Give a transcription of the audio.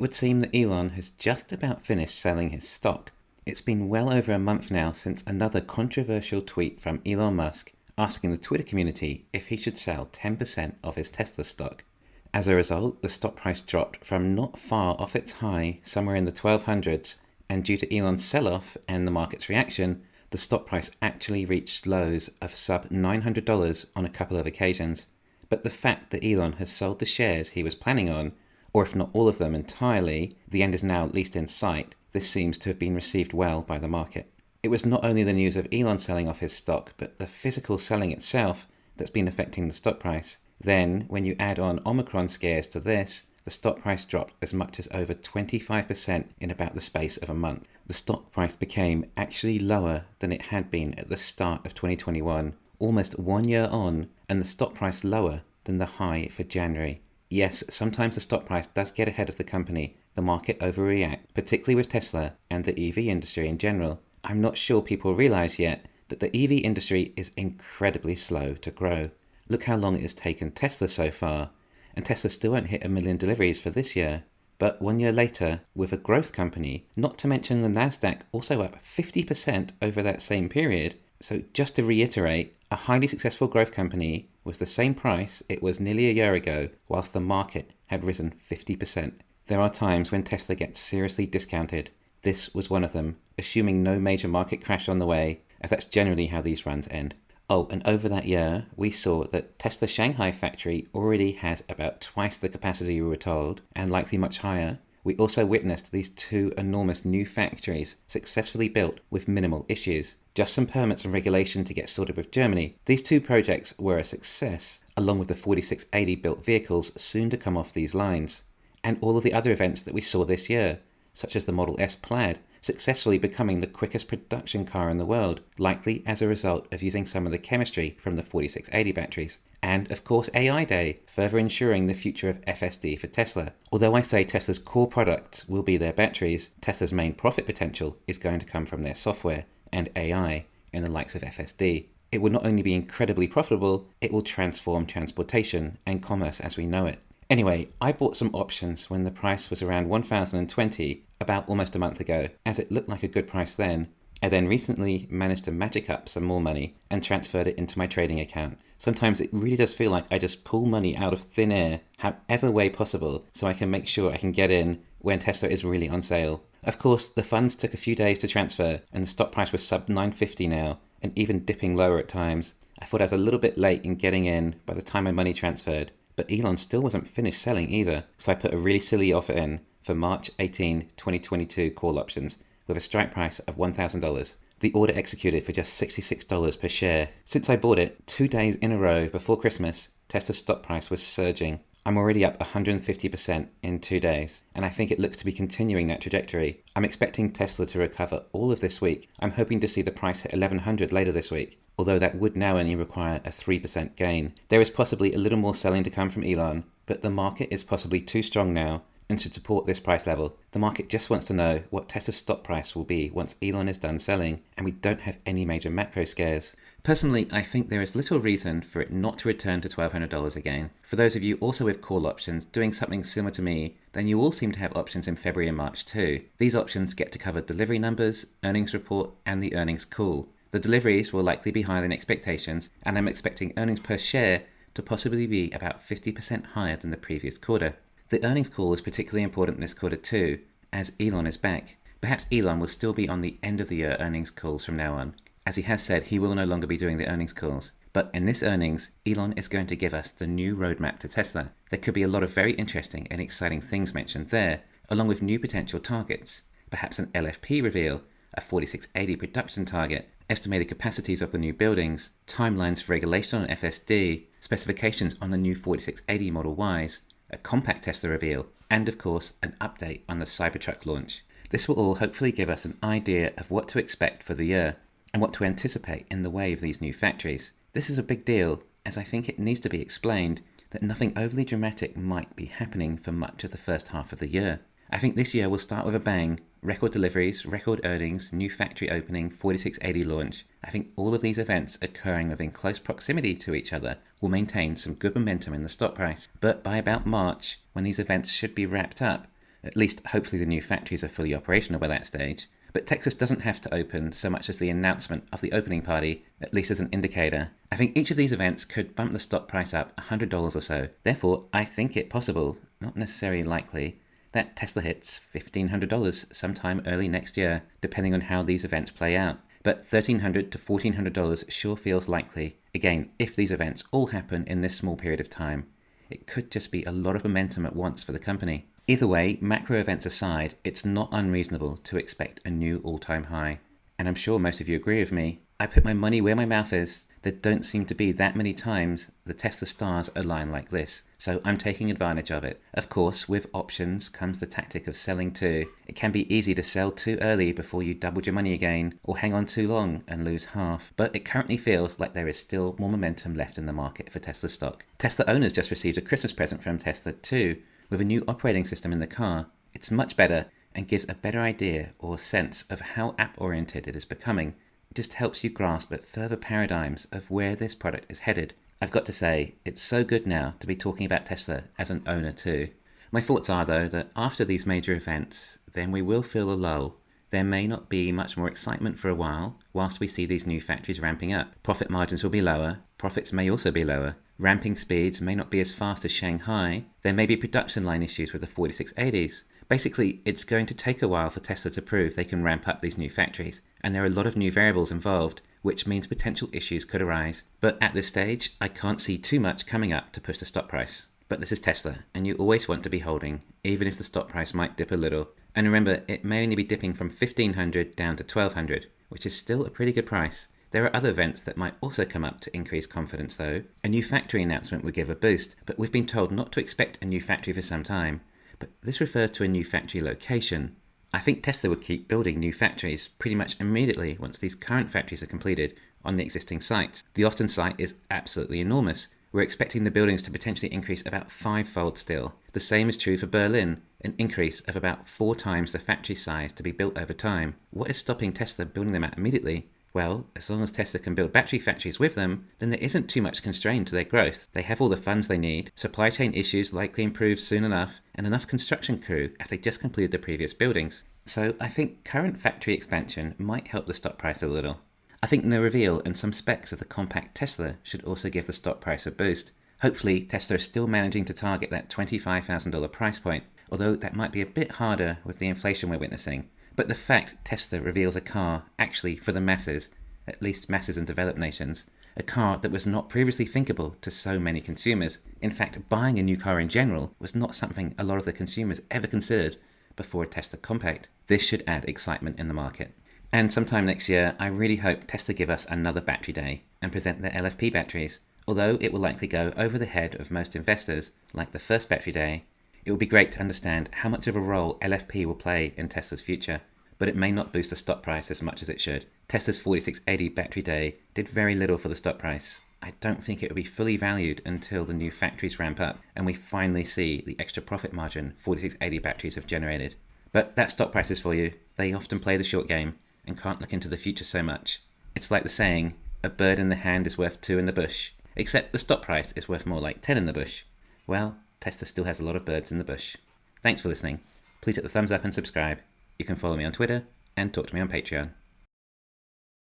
would seem that Elon has just about finished selling his stock. It's been well over a month now since another controversial tweet from Elon Musk asking the Twitter community if he should sell 10% of his Tesla stock. As a result, the stock price dropped from not far off its high, somewhere in the 1200s, and due to Elon's sell-off and the market's reaction, the stock price actually reached lows of sub $900 on a couple of occasions. But the fact that Elon has sold the shares he was planning on, or if not all of them entirely, the end is now at least in sight, this seems to have been received well by the market. It was not only the news of Elon selling off his stock, but the physical selling itself that's been affecting the stock price. Then, when you add on Omicron scares to this, the stock price dropped as much as over 25% in about the space of a month. The stock price became actually lower than it had been at the start of 2021, almost 1 year on, and the stock price lower than the high for January. Yes, sometimes the stock price does get ahead of the company. The market overreacts, particularly with Tesla and the EV industry in general. I'm not sure people realize yet that the EV industry is incredibly slow to grow. Look how long it has taken Tesla so far, and Tesla still won't hit 1 million deliveries for this year. But 1 year later, with a growth company, not to mention the Nasdaq also up 50% over that same period. So just to reiterate, a highly successful growth company was the same price it was nearly a year ago, whilst the market had risen 50%. There are times when Tesla gets seriously discounted. This was one of them, assuming no major market crash on the way, as that's generally how these runs end. Oh, and over that year, we saw that Tesla Shanghai factory already has about twice the capacity we were told, and likely much higher. We also witnessed these two enormous new factories successfully built with minimal issues. Just some permits and regulation to get sorted with Germany. These two projects were a success, along with the 4680 built vehicles soon to come off these lines. And all of the other events that we saw this year, such as the Model S Plaid, successfully becoming the quickest production car in the world, likely as a result of using some of the chemistry from the 4680 batteries. And of course AI Day, further ensuring the future of FSD for Tesla. Although I say Tesla's core product will be their batteries, Tesla's main profit potential is going to come from their software and AI in the likes of FSD. It will not only be incredibly profitable, it will transform transportation and commerce as we know it. Anyway, I bought some options when the price was around 1,020 about almost a month ago, as it looked like a good price then. I then recently managed to magic up some more money and transferred it into my trading account. Sometimes it really does feel like I just pull money out of thin air, however way possible, so I can make sure I can get in when Tesla is really on sale. Of course, the funds took a few days to transfer, and the stock price was sub 950 now, and even dipping lower at times. I thought I was a little bit late in getting in by the time my money transferred. But Elon still wasn't finished selling either, so I put a really silly offer in for March 18, 2022 call options with a strike price of $1,000. The order executed for just $66 per share. Since I bought it 2 days in a row before Christmas, Tesla's stock price was surging. I'm already up 150% in 2 days, and I think it looks to be continuing that trajectory. I'm expecting Tesla to recover all of this week. I'm hoping to see the price hit 1100 later this week, although that would now only require a 3% gain. There is possibly a little more selling to come from Elon, but the market is possibly too strong now and should support this price level. The market just wants to know what Tesla's stock price will be once Elon is done selling, and we don't have any major macro scares. Personally, I think there is little reason for it not to return to $1,200 again. For those of you also with call options doing something similar to me, then you all seem to have options in February and March too. These options get to cover delivery numbers, earnings report, and the earnings call. The deliveries will likely be higher than expectations, and I'm expecting earnings per share to possibly be about 50% higher than the previous quarter. The earnings call is particularly important this quarter too, as Elon is back. Perhaps Elon will still be on the end of the year earnings calls from now on, as he has said he will no longer be doing the earnings calls. But in this earnings, Elon is going to give us the new roadmap to Tesla. There could be a lot of very interesting and exciting things mentioned there, along with new potential targets. Perhaps an LFP reveal, a 4680 production target, estimated capacities of the new buildings, timelines for regulation on FSD, specifications on the new 4680 Model Ys, a compact Tesla reveal, and of course an update on the Cybertruck launch. This will all hopefully give us an idea of what to expect for the year and what to anticipate in the way of these new factories. This is a big deal, as I think it needs to be explained that nothing overly dramatic might be happening for much of the first half of the year. I think this year will start with a bang. Record deliveries, record earnings, new factory opening, 4680 launch. I think all of these events occurring within close proximity to each other will maintain some good momentum in the stock price. But by about March, when these events should be wrapped up, At least hopefully the new factories are fully operational by that stage. But Texas doesn't have to open so much as the announcement of the opening party, at least as an indicator. I think each of these events could bump the stock price up $100 or so. Therefore, I think it possible, not necessarily likely, that Tesla hits $1,500 sometime early next year, depending on how these events play out. But $1,300 to $1,400 sure feels likely. Again, if these events all happen in this small period of time, it could just be a lot of momentum at once for the company. Either way, macro events aside, it's not unreasonable to expect a new all-time high. And I'm sure most of you agree with me. I put my money where my mouth is. There don't seem to be that many times the Tesla stars align like this. So I'm taking advantage of it. Of course, with options comes the tactic of selling too. It can be easy to sell too early before you doubled your money again, or hang on too long and lose half. But it currently feels like there is still more momentum left in the market for Tesla stock. Tesla owners just received a Christmas present from Tesla too. With a new operating system in the car, it's much better and gives a better idea or sense of how app-oriented it is becoming. It just helps you grasp at further paradigms of where this product is headed. I've got to say, it's so good now to be talking about Tesla as an owner too. My thoughts are though that after these major events, then we will feel a lull. There may not be much more excitement for a while whilst we see these new factories ramping up. Profit margins will be lower, profits may also be lower. Ramping speeds may not be as fast as Shanghai. There may be production line issues with the 4680s. Basically, it's going to take a while for Tesla to prove they can ramp up these new factories, and there are a lot of new variables involved, which means potential issues could arise. But at this stage, I can't see too much coming up to push the stock price. But this is Tesla, and you always want to be holding, even if the stock price might dip a little. And remember, it may only be dipping from $1,500 down to $1,200, which is still a pretty good price. There are other events that might also come up to increase confidence though. A new factory announcement would give a boost, but we've been told not to expect a new factory for some time. But this refers to a new factory location. I think Tesla would keep building new factories pretty much immediately once these current factories are completed on the existing sites. The Austin site is absolutely enormous. We're expecting the buildings to potentially increase about 5-fold still. The same is true for Berlin, an increase of about 4 times the factory size to be built over time. What is stopping Tesla building them out immediately? Well, as long as Tesla can build battery factories with them, then there isn't too much constraint to their growth. They have all the funds they need, supply chain issues likely improve soon enough, and enough construction crew as they just completed the previous buildings. So I think current factory expansion might help the stock price a little. I think the reveal and some specs of the compact Tesla should also give the stock price a boost. Hopefully Tesla is still managing to target that $25,000 price point, although that might be a bit harder with the inflation we're witnessing. But the fact Tesla reveals a car actually for the masses, at least masses in developed nations, a car that was not previously thinkable to so many consumers. In fact, buying a new car in general was not something a lot of the consumers ever considered before a Tesla compact. This should add excitement in the market. And sometime next year, I really hope Tesla give us another battery day and present their LFP batteries. Although it will likely go over the head of most investors, like the first battery day, it will be great to understand how much of a role LFP will play in Tesla's future, but it may not boost the stock price as much as it should. Tesla's 4680 battery day did very little for the stock price. I don't think it will be fully valued until the new factories ramp up and we finally see the extra profit margin 4680 batteries have generated. But that's stock prices for you. They often play the short game and can't look into the future so much. It's like the saying, a bird in the hand is worth 2 in the bush, except the stock price is worth more like 10 in the bush. Well, Tesla still has a lot of birds in the bush. Thanks for listening. Please hit the thumbs up and subscribe. You can follow me on Twitter and talk to me on Patreon.